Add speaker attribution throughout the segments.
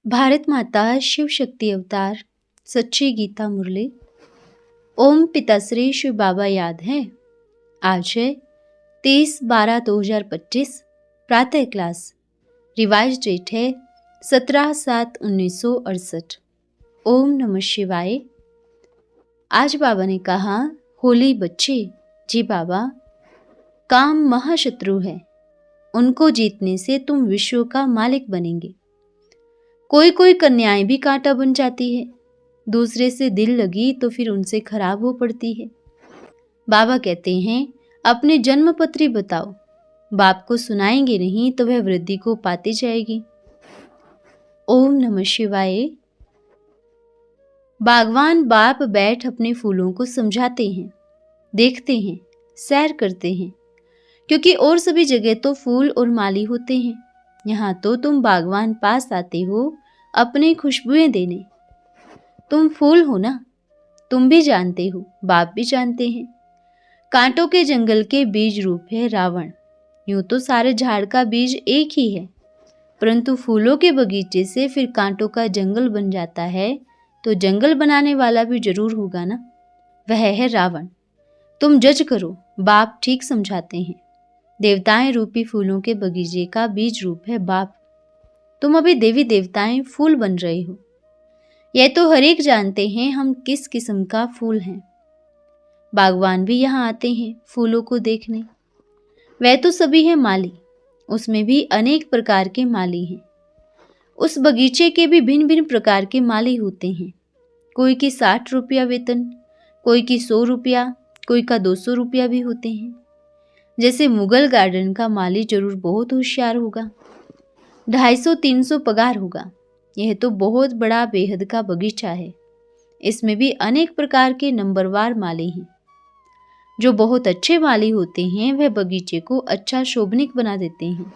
Speaker 1: भारत माता शिव शक्ति अवतार सच्ची गीता मुरली। ओम पिताश्री शिव बाबा याद है। आज है 30/12/2025 प्रातः क्लास। रिवाइज डेट है 17/7/1968। ओम नमः शिवाय। आज बाबा ने कहा, होली बच्चे, जी बाबा, काम महाशत्रु है, उनको जीतने से तुम विश्व का मालिक बनेंगे। कोई कोई कन्याएं भी कांटा बन जाती है, दूसरे से दिल लगी तो फिर उनसे खराब हो पड़ती है। बाबा कहते हैं, अपने जन्म पत्री बताओ, बाप को सुनाएंगे नहीं तो वह वृद्धि को पाती जाएगी। ओम नमः शिवाय। बागवान बाप बैठ अपने फूलों को समझाते हैं, देखते हैं, सैर करते हैं, क्योंकि और सभी जगह तो फूल और माली होते हैं, यहाँ तो तुम बागवान पास आते हो अपनी खुशबुएं देने। तुम फूल हो ना, तुम भी जानते हो, बाप भी जानते हैं। कांटों के जंगल के बीज रूप है रावण। यूं तो सारे झाड़ का बीज एक ही है, परंतु फूलों के बगीचे से फिर कांटों का जंगल बन जाता है, तो जंगल बनाने वाला भी जरूर होगा ना, वह है रावण। तुम जज करो, बाप ठीक समझाते हैं। देवताएं रूपी फूलों के बगीचे का बीज रूप है बाप। तुम अभी देवी देवताएं फूल बन रहे हो। यह तो हर एक जानते हैं हम किस किस्म का फूल हैं। बागवान भी यहाँ आते हैं फूलों को देखने। वह तो सभी है माली, उसमें भी अनेक प्रकार के माली हैं। उस बगीचे के भी भिन्न भिन्न प्रकार के माली होते हैं। कोई की 60 रुपया वेतन, कोई की 100 रुपया, कोई का 200 रुपया भी होते हैं। जैसे मुगल गार्डन का माली जरूर बहुत होशियार होगा, 250-300 पगार होगा। यह तो बहुत बड़ा बेहद का बगीचा है। इसमें भी अनेक प्रकार के नंबरवार माली हैं। जो बहुत अच्छे माली होते हैं वह बगीचे को अच्छा शोभनिक बना देते हैं,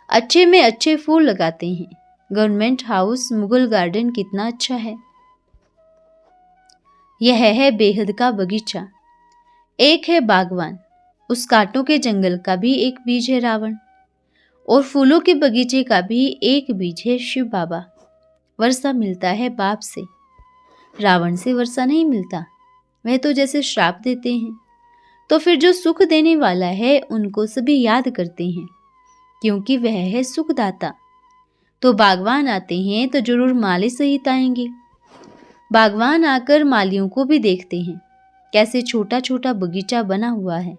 Speaker 1: अच्छे में अच्छे फूल लगाते हैं। गवर्नमेंट हाउस मुगल गार्डन कितना अच्छा है। यह है बेहद का बगीचा। एक है बागवान, उस कांटों के जंगल का भी एक बीज है रावण, और फूलों के बगीचे का भी एक बीज है शिव बाबा। वर्षा मिलता है बाप से, रावण से वर्षा नहीं मिलता, वह तो जैसे श्राप देते हैं। तो फिर जो सुख देने वाला है उनको सभी याद करते हैं, क्योंकि वह है सुखदाता। तो बागवान आते हैं तो जरूर माली सहित आएंगे। बागवान आकर मालियों को भी देखते हैं, कैसे छोटा छोटा बगीचा बना हुआ है,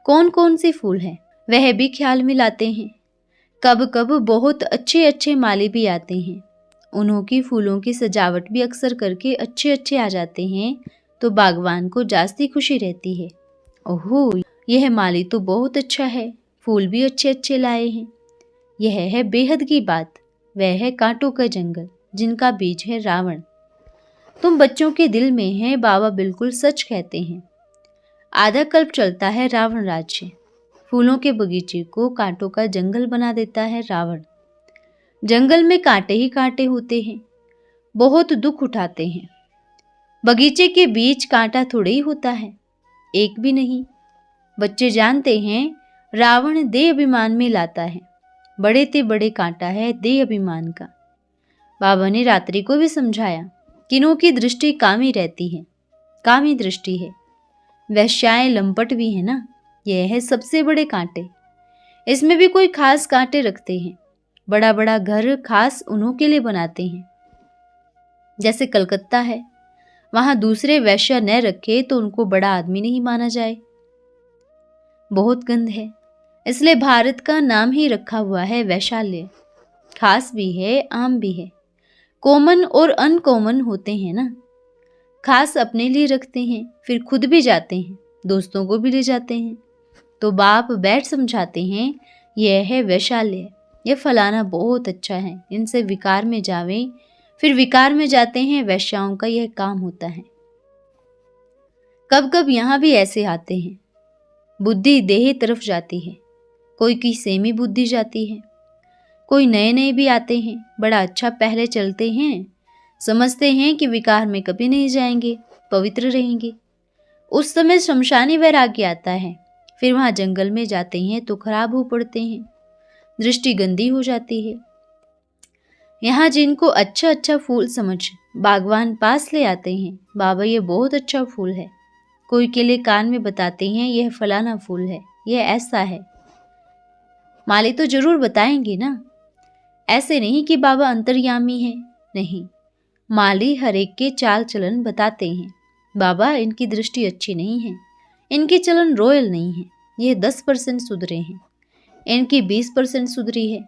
Speaker 1: कौन कौन से फूल हैं, वह भी ख्याल में लाते हैं। कब कब बहुत अच्छे अच्छे माली भी आते हैं, उन्हों की फूलों की सजावट भी अक्सर करके अच्छे अच्छे आ जाते हैं, तो बागवान को जास्ती खुशी रहती है। ओहो, यह माली तो बहुत अच्छा है, फूल भी अच्छे अच्छे लाए हैं। यह है बेहद की बात, वह है कांटों का जंगल जिनका बीज है रावण। तुम बच्चों के दिल में है, बाबा बिल्कुल सच कहते हैं। आधा कल्प चलता है रावण राज्य। फूलों के बगीचे को कांटों का जंगल बना देता है रावण। जंगल में कांटे ही कांटे होते हैं, बहुत दुख उठाते हैं। बगीचे के बीच कांटा थोड़े ही होता है, एक भी नहीं। बच्चे जानते हैं रावण देह अभिमान में लाता है, बड़े ते बड़े कांटा है देह अभिमान का। बाबा ने रात्रि को भी समझाया, किन्हों की दृष्टि कामी रहती है, कामी दृष्टि है। वैश्याएं लंपट भी है ना, यह है सबसे बड़े कांटे। इसमें भी कोई खास कांटे रखते हैं, बड़ा बड़ा घर खास उन्हों के लिए बनाते हैं। जैसे कलकत्ता है, वहां दूसरे वैश्य न रखे तो उनको बड़ा आदमी नहीं माना जाए। बहुत गंध है, इसलिए भारत का नाम ही रखा हुआ है वैशाल्य। खास भी है, आम भी है, कॉमन और अनकॉमन होते हैं ना। खास अपने लिए रखते हैं, फिर खुद भी जाते हैं, दोस्तों को भी ले जाते हैं। तो बाप बैठ समझाते हैं, यह है वैशाल्य, यह फलाना बहुत अच्छा है, इनसे विकार में जावे, फिर विकार में जाते हैं। वैश्याओं का यह काम होता है। कब कब यहाँ भी ऐसे आते हैं, बुद्धि देह तरफ जाती है, कोई की सेमी बुद्धि जाती है। कोई नए नए भी आते हैं, बड़ा अच्छा पहले चलते हैं, समझते हैं कि विकार में कभी नहीं जाएंगे, पवित्र रहेंगे। उस समय शमशानी वैराग्य आता है, फिर वहां जंगल में जाते हैं तो खराब हो पड़ते हैं, दृष्टि गंदी हो जाती है। यहाँ जिनको अच्छा अच्छा फूल समझ बागवान पास ले आते हैं, बाबा ये बहुत अच्छा फूल है, कोई के लिए कान में बताते हैं यह फलाना फूल है, यह ऐसा है। माली तो जरूर बताएंगे ना, ऐसे नहीं कि बाबा अंतर्यामी है, नहीं, माली हर एक के चाल चलन बताते हैं। बाबा इनकी दृष्टि अच्छी नहीं है, इनकी चलन रॉयल नहीं है, ये 10% सुधरे हैं, इनकी 20% सुधरी है।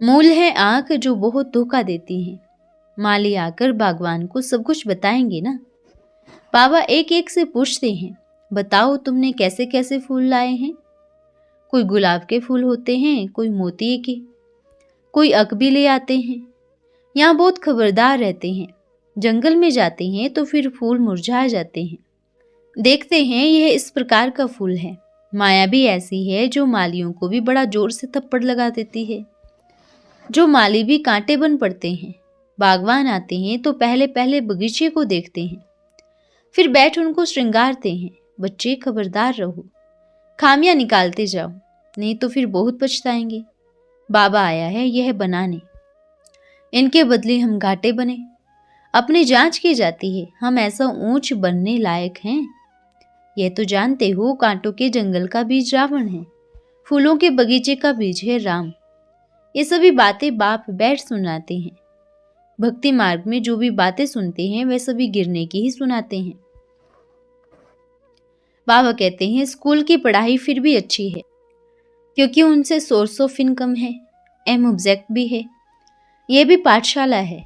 Speaker 1: मूल है आंख जो बहुत धोखा देती है। माली आकर बागवान को सब कुछ बताएंगे ना। बाबा एक एक से पूछते हैं, बताओ तुमने कैसे कैसे फूल लाए हैं। कोई गुलाब के फूल होते हैं, कोई मोतिये के, कोई अकबी ले आते हैं। यहाँ बहुत खबरदार रहते हैं, जंगल में जाते हैं तो फिर फूल मुरझा जाते हैं। देखते हैं यह इस प्रकार का फूल है। माया भी ऐसी है जो मालियों को भी बड़ा जोर से थप्पड़ लगा देती है, जो माली भी कांटे बन पड़ते हैं। बागवान आते हैं तो पहले पहले बगीचे को देखते हैं, फिर बैठ उनको श्रृंगारते हैं। बच्चे खबरदार रहो, खामियां निकालते जाओ, नहीं तो फिर बहुत पछताएंगे। बाबा आया है यह बनाने, इनके बदले हम घाटे बने। अपनी जांच की जाती है, हम ऐसा ऊंच बनने लायक हैं। यह तो जानते हो कांटों के जंगल का बीज रावण है, फूलों के बगीचे का बीज है राम। ये सभी बातें बाप बैठ सुनाते हैं। भक्ति मार्ग में जो भी बातें सुनते हैं वे सभी गिरने की ही सुनाते हैं। बाबा कहते हैं स्कूल की पढ़ाई फिर भी अच्छी है, क्योंकि उनसे सोर्स ऑफ इनकम है, एम ऑब्जेक्ट भी है। यह भी पाठशाला है,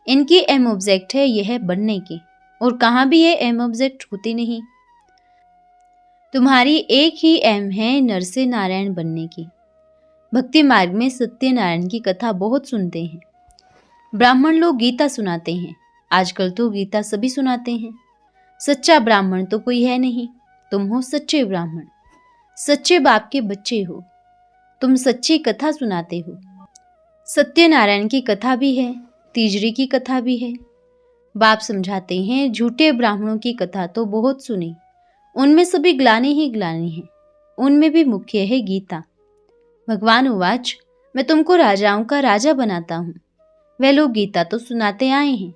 Speaker 1: इनकी एम ऑब्जेक्ट है यह बनने की, और कहाँ भी ये एम ऑब्जेक्ट होती नहीं। तुम्हारी एक ही एम है नर से नारायण बनने की। भक्ति मार्ग में सत्यनारायण की कथा बहुत सुनते हैं। ब्राह्मण लोग गीता सुनाते हैं, आजकल तो गीता सभी सुनाते हैं। सच्चा ब्राह्मण तो कोई है नहीं, तुम हो सच्चे ब्राह्मण, सच्चे बाप के बच्चे हो, तुम सच्ची कथा सुनाते हो। सत्यनारायण की कथा भी है, तीजरी की कथा भी है। बाप समझाते हैं झूठे ब्राह्मणों की कथा तो बहुत सुनी, उनमें सभी ग्लानि ही ग्लानि है, उनमें भी मुख्य है गीता। भगवान उवाच, मैं तुमको राजाओं का राजा बनाता हूँ। वे लोग गीता तो सुनाते आए हैं,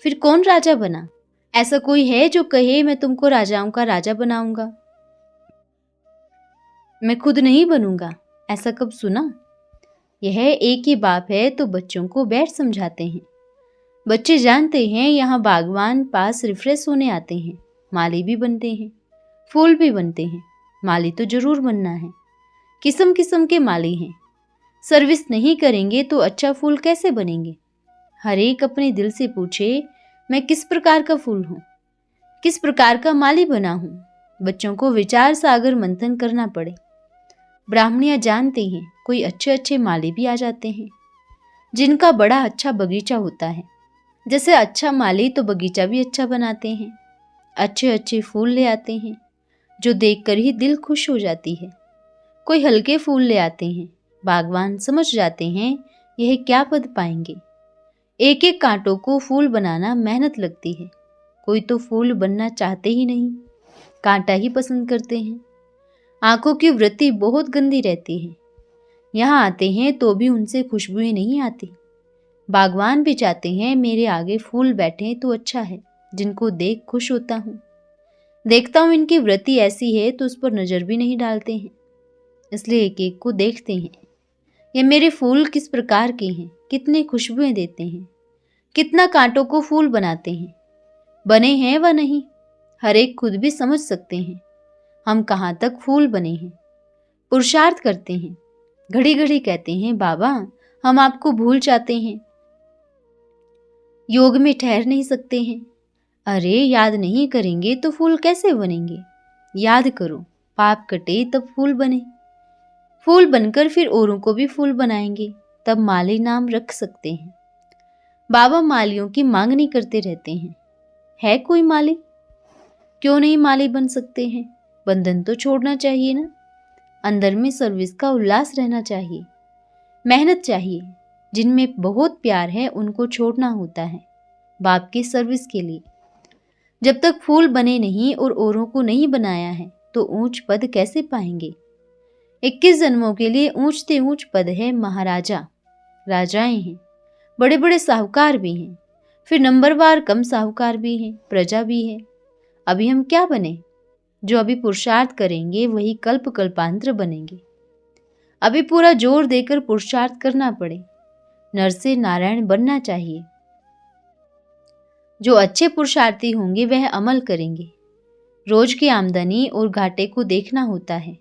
Speaker 1: फिर कौन राजा बना? ऐसा कोई है जो कहे मैं तुमको राजाओं का राजा बनाऊंगा? मैं खुद नहीं बनूंगा, ऐसा कब सुना? यह एक ही बाप है तो बच्चों को बैठ समझाते हैं। बच्चे जानते हैं यहाँ बागवान पास रिफ्रेश होने आते हैं, माली भी बनते हैं, फूल भी बनते हैं। माली तो जरूर बनना है, किस्म किस्म के माली हैं। सर्विस नहीं करेंगे तो अच्छा फूल कैसे बनेंगे? हर एक अपने दिल से पूछे मैं किस प्रकार का फूल हूँ, किस प्रकार का माली बना हूँ। बच्चों को विचार सागर मंथन करना पड़े। ब्राह्मणियां जानते हैं कोई अच्छे अच्छे माली भी आ जाते हैं, जिनका बड़ा अच्छा बगीचा होता है। जैसे अच्छा माली तो बगीचा भी अच्छा बनाते हैं, अच्छे अच्छे फूल ले आते हैं जो देखकर ही दिल खुश हो जाती है। कोई हल्के फूल ले आते हैं, बागवान समझ जाते हैं यह क्या पद पाएंगे। एक एक कांटों को फूल बनाना मेहनत लगती है। कोई तो फूल बनना चाहते ही नहीं, कांटा ही पसंद करते हैं। आंखों की वृत्ति बहुत गंदी रहती है, यहाँ आते हैं तो भी उनसे खुशबुएं नहीं आती। बागवान भी चाहते हैं मेरे आगे फूल बैठे तो अच्छा है, जिनको देख खुश होता हूँ। देखता हूँ इनकी वृत्ति ऐसी है तो उस पर नजर भी नहीं डालते हैं, इसलिए एक एक को देखते हैं। ये मेरे फूल किस प्रकार के हैं, कितने खुशबुएं देते हैं, कितना कांटों को फूल बनाते हैं, बने हैं व नहीं, हर एक खुद भी समझ सकते हैं हम कहाँ तक फूल बने हैं। पुरुषार्थ करते हैं, घड़ी घड़ी कहते हैं बाबा हम आपको भूल जाते हैं, योग में ठहर नहीं सकते हैं। अरे याद नहीं करेंगे तो फूल कैसे बनेंगे? याद करो, पाप कटे तब फूल बने। फूल बनकर फिर औरों को भी फूल बनाएंगे, तब माली नाम रख सकते हैं। बाबा मालियों की मांगनी करते रहते हैं, है कोई माली? क्यों नहीं माली बन सकते हैं? बंधन तो छोड़ना चाहिए ना, अंदर में सर्विस का उल्लास रहना चाहिए, मेहनत चाहिए। जिनमें बहुत प्यार है उनको छोड़ना होता है बाप की सर्विस के लिए। जब तक फूल बने नहीं और औरों को नहीं बनाया है तो ऊंच पद कैसे पाएंगे? 21 जन्मों के लिए ऊंचते ऊंच पद है महाराजा, राजाएं हैं, बड़े बड़े साहूकार भी हैं, फिर नंबरवार कम साहूकार भी हैं, प्रजा भी है। अभी हम क्या बने? जो अभी पुरुषार्थ करेंगे वही कल्प कल्पांतर बनेंगे। अभी पूरा जोर देकर पुरुषार्थ करना पड़े, नर से नारायण बनना चाहिए। जो अच्छे पुरुषार्थी होंगे वह अमल करेंगे। रोज की आमदनी और घाटे को देखना होता है।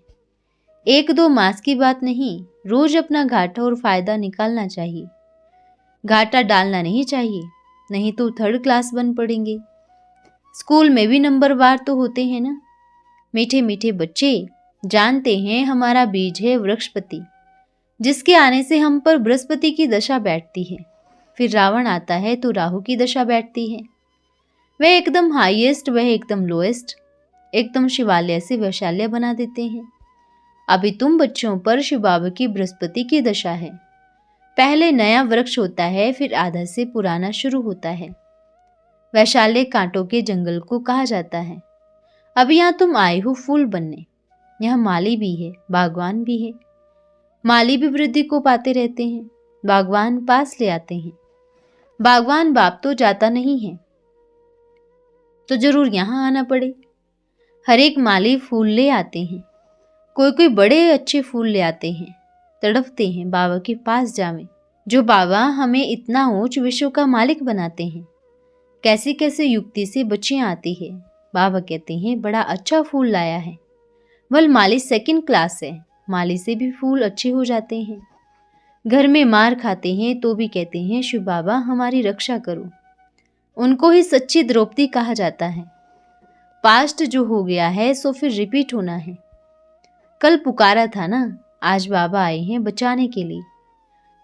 Speaker 1: 1-2 मास की बात नहीं, रोज अपना घाटा और फायदा निकालना चाहिए। घाटा डालना नहीं चाहिए, नहीं तो 3rd क्लास बन पड़ेंगे। स्कूल में भी नंबरवार तो होते हैं ना। मीठे मीठे बच्चे जानते हैं हमारा बीज है वृक्षपति, जिसके आने से हम पर बृहस्पति की दशा बैठती है। फिर रावण आता है तो राहु की दशा बैठती है। वह एकदम हाईएस्ट, वह एकदम लोएस्ट, एकदम शिवालय से वैशाल्य बना देते हैं। अभी तुम बच्चों पर शिव बाबा की बृहस्पति की दशा है। पहले नया वृक्ष होता है, फिर आधा से पुराना शुरू होता है। वैशाल्य कांटों के जंगल को कहा जाता है। अभी यहाँ तुम आए हो फूल बनने। यहाँ माली भी है, बागवान भी है। माली भी वृद्धि को पाते रहते हैं, बागवान पास ले आते हैं। बागवान बाप तो जाता नहीं है, तो जरूर यहाँ आना पड़े। हर एक माली फूल ले आते हैं, कोई कोई बड़े अच्छे फूल ले आते हैं। तड़पते हैं बाबा के पास जावें, जो बाबा हमें इतना ऊंच विश्व का मालिक बनाते हैं। कैसे कैसे युक्ति से बच्चियां आती है। बाबा कहते हैं बड़ा अच्छा फूल लाया है। वल माली 2nd क्लास है, माली से भी फूल अच्छे हो जाते हैं। घर में मार खाते हैं तो भी कहते हैं शिव बाबा हमारी रक्षा करो। उनको ही सच्ची द्रौपदी कहा जाता है। पास्ट जो हो गया है सो फिर रिपीट होना है। कल पुकारा था ना, आज बाबा आए हैं बचाने के लिए।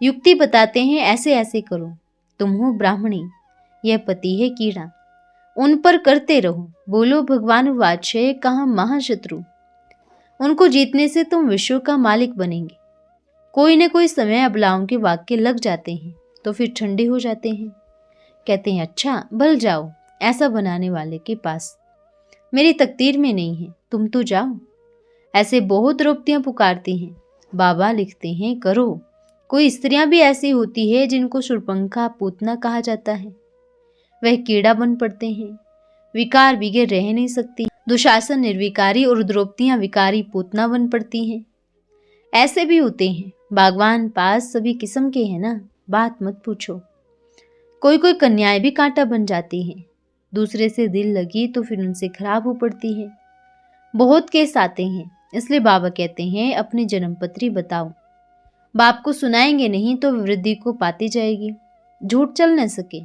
Speaker 1: युक्ति बताते हैं ऐसे ऐसे करो। तुम हो ब्राह्मणी, यह पति है कीड़ा, उन पर करते रहो। बोलो भगवान वात्सल्य कहाँ महाशत्रु। उनको जीतने से तुम विश्व का मालिक बनेंगे। कोई न कोई समय अबलाओं के वाक्य लग जाते हैं तो फिर ठंडे हो जाते हैं। कहते हैं अच्छा बल जाओ ऐसा बनाने वाले के पास, मेरी तकदीर में नहीं है, तुम तो जाओ। ऐसे बहुत द्रौपदियां पुकारती हैं। बाबा लिखते हैं करो। कोई स्त्रियां भी ऐसी होती है जिनको शूर्पणखा पूतना कहा जाता है। वह कीड़ा बन पड़ते हैं, विकार बिगड़ रह नहीं सकती। दुशासन निर्विकारी और द्रौपदियां विकारी पूतना बन पड़ती हैं। ऐसे भी होते हैं। बागवान पास सभी किस्म के हैं ना, बात मत पूछो। कोई कोई कन्याएं भी कांटा बन जाती हैं। दूसरे से दिल लगी तो फिर उनसे खराब हो पड़ती है। बहुत केस आते हैं, इसलिए बाबा कहते हैं अपनी जन्मपत्री बताओ। बाप को सुनाएंगे नहीं तो वृद्धि को पाती जाएगी। झूठ चल न सके।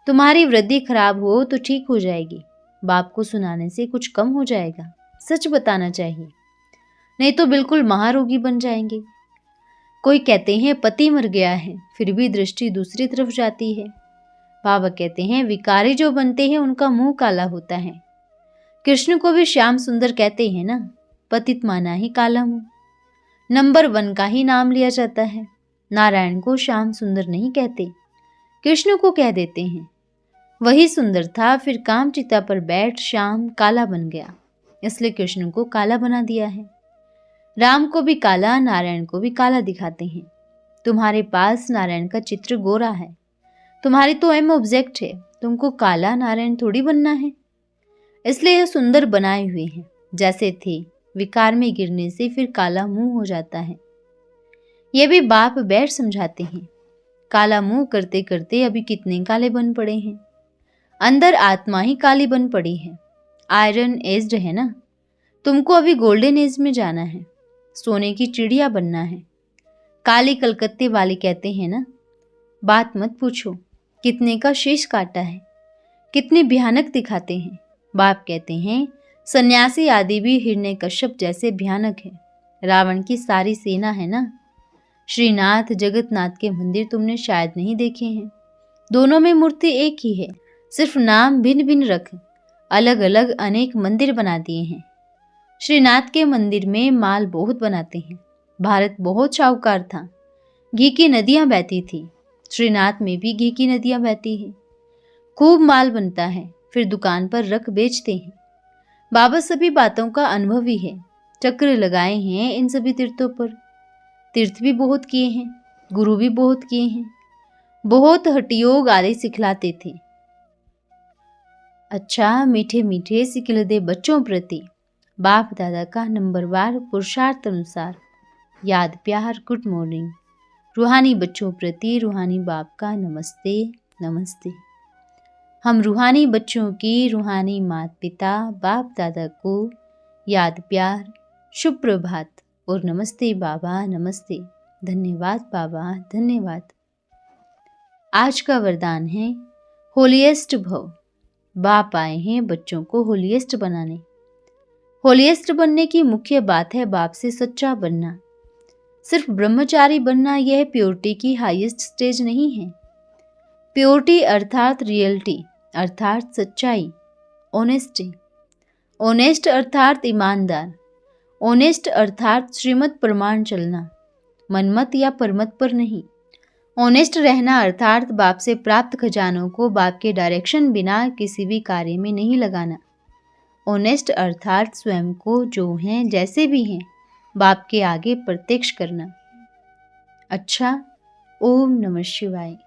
Speaker 1: तुम्हारी वृद्धि खराब हो तो ठीक हो जाएगी। बाप को सुनाने से कुछ कम हो जाएगा। सच बताना चाहिए, नहीं तो बिल्कुल महारोगी बन जाएंगे। कोई कहते हैं पति मर गया है, फिर भी दृष्टि दूसरी तरफ जाती है। बाबा कहते हैं विकारी जो बनते हैं उनका मुंह काला होता है। कृष्ण को भी श्याम सुंदर कहते हैं ना, पतित माना ही काला मुंह। नंबर 1 का ही नाम लिया जाता है। नारायण को श्याम सुंदर नहीं कहते, कृष्ण को कह देते हैं। वही सुंदर था, फिर कामचिता पर बैठ श्याम काला बन गया, इसलिए कृष्ण को काला बना दिया है। राम को भी काला, नारायण को भी काला दिखाते हैं। तुम्हारे पास नारायण का चित्र गोरा है, तुम्हारी तो एम ऑब्जेक्ट है, तुमको काला नारायण थोड़ी बनना है। इसलिए यह सुंदर बनाए हुए हैं जैसे थे। विकार में गिरने से फिर काला मुंह हो जाता है। यह भी बाप बैठ समझाते हैं। काला मुंह करते करते अभी कितने काले बन पड़े हैं। अंदर आत्मा ही काली बन पड़ी है। आयरन एज्ड है ना, तुमको अभी गोल्डन एज में जाना है, सोने की चिड़िया बनना है। काली कलकत्ते वाले कहते हैं ना, बात मत पूछो कितने का शीश काटा है, कितने भयानक दिखाते हैं। बाप कहते हैं सन्यासी आदि भी हिरण्यकश्यप जैसे भयानक है। रावण की सारी सेना है ना। श्रीनाथ जगतनाथ के मंदिर तुमने शायद नहीं देखे हैं। दोनों में मूर्ति एक ही है, सिर्फ नाम भिन्न भिन्न रख अलग अलग अनेक मंदिर बना दिए हैं। श्रीनाथ के मंदिर में माल बहुत बनाते हैं। भारत बहुत शाहूकार था, घी की नदियां बहती थी। श्रीनाथ में भी घी की नदियां बहती हैं। खूब माल बनता है, फिर दुकान पर रख बेचते हैं। बाबा सभी बातों का अनुभव ही है। चक्र लगाए हैं इन सभी तीर्थों पर। तीर्थ भी बहुत किए हैं। गुरु भी बहुत किए हैं, बहुत हठयोग आदि सिखलाते थे। अच्छा मीठे मीठे सिखलते बच्चों प्रति बाप दादा का नंबरवार पुरुषार्थ अनुसार याद प्यार गुड मॉर्निंग। रूहानी बच्चों प्रति रूहानी बाप का नमस्ते नमस्ते। हम रूहानी बच्चों की रूहानी माता पिता बाप दादा को याद प्यार शुभ प्रभात और नमस्ते बाबा नमस्ते। धन्यवाद बाबा धन्यवाद। आज का वरदान है होलीएस्ट भव। बाप आए हैं बच्चों को होलीएस्ट बनाने। होलीएस्ट बनने की मुख्य बात है बाप से सच्चा बनना। सिर्फ ब्रह्मचारी बनना यह प्योरिटी की हाईएस्ट स्टेज नहीं है। प्योरिटी अर्थात रियलिटी अर्थात सच्चाई, ऑनेस्टी। ऑनेस्ट अर्थात ईमानदार, ऑनेस्ट अर्थात श्रीमत प्रमाण चलना, मनमत या परमत पर नहीं। ऑनेस्ट रहना अर्थात बाप से प्राप्त खजानों को बाप के डायरेक्शन बिना किसी भी कार्य में नहीं लगाना। ऑनेस्ट अर्थात स्वयं को जो हैं जैसे भी हैं बाप के आगे प्रत्यक्ष करना। अच्छा, ओम नमः शिवाय।